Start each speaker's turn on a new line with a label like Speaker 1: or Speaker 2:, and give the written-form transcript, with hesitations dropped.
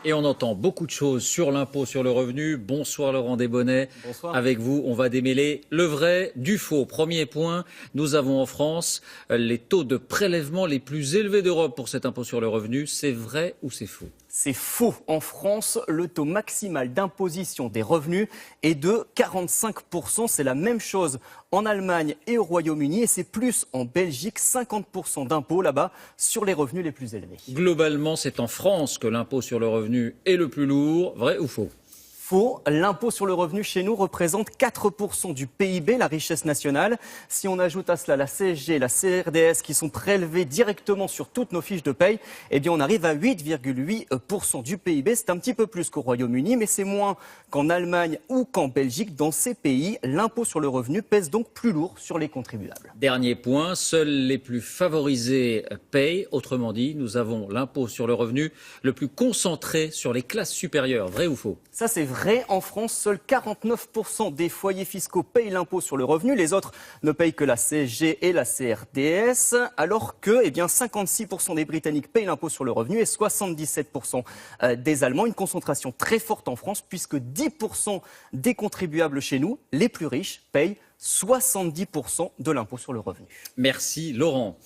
Speaker 1: Et on entend beaucoup de choses sur l'impôt sur le revenu. Bonsoir Laurent Desbonnets.
Speaker 2: Bonsoir.
Speaker 1: Avec vous, on va démêler le vrai du faux. Premier point, nous avons en France les taux de prélèvement les plus élevés d'Europe pour cet impôt sur le revenu. C'est vrai ou c'est faux?
Speaker 2: C'est faux. En France, le taux maximal d'imposition des revenus est de 45%. C'est la même chose en Allemagne et au Royaume-Uni. Et c'est plus en Belgique, 50% d'impôts là-bas sur les revenus les plus élevés.
Speaker 1: Globalement, c'est en France que l'impôt sur le revenu est le plus lourd. Vrai ou faux?
Speaker 2: Faux. L'impôt sur le revenu chez nous représente 4% du PIB, la richesse nationale. Si on ajoute à cela la CSG, la CRDS qui sont prélevés directement sur toutes nos fiches de paye, eh bien on arrive à 8,8% du PIB. C'est un petit peu plus qu'au Royaume-Uni, mais c'est moins qu'en Allemagne ou qu'en Belgique. Dans ces pays, l'impôt sur le revenu pèse donc plus lourd sur les contribuables.
Speaker 1: Dernier point, seuls les plus favorisés payent. Autrement dit, nous avons l'impôt sur le revenu le plus concentré sur les classes supérieures. Vrai ou faux?
Speaker 2: Ça, c'est vrai. En France, seuls 49% des foyers fiscaux payent l'impôt sur le revenu. Les autres ne payent que la CSG et la CRDS, alors que 56% des Britanniques payent l'impôt sur le revenu et 77% des Allemands. Une concentration très forte en France, puisque 10% des contribuables chez nous, les plus riches, payent 70% de l'impôt sur le revenu.
Speaker 1: Merci Laurent.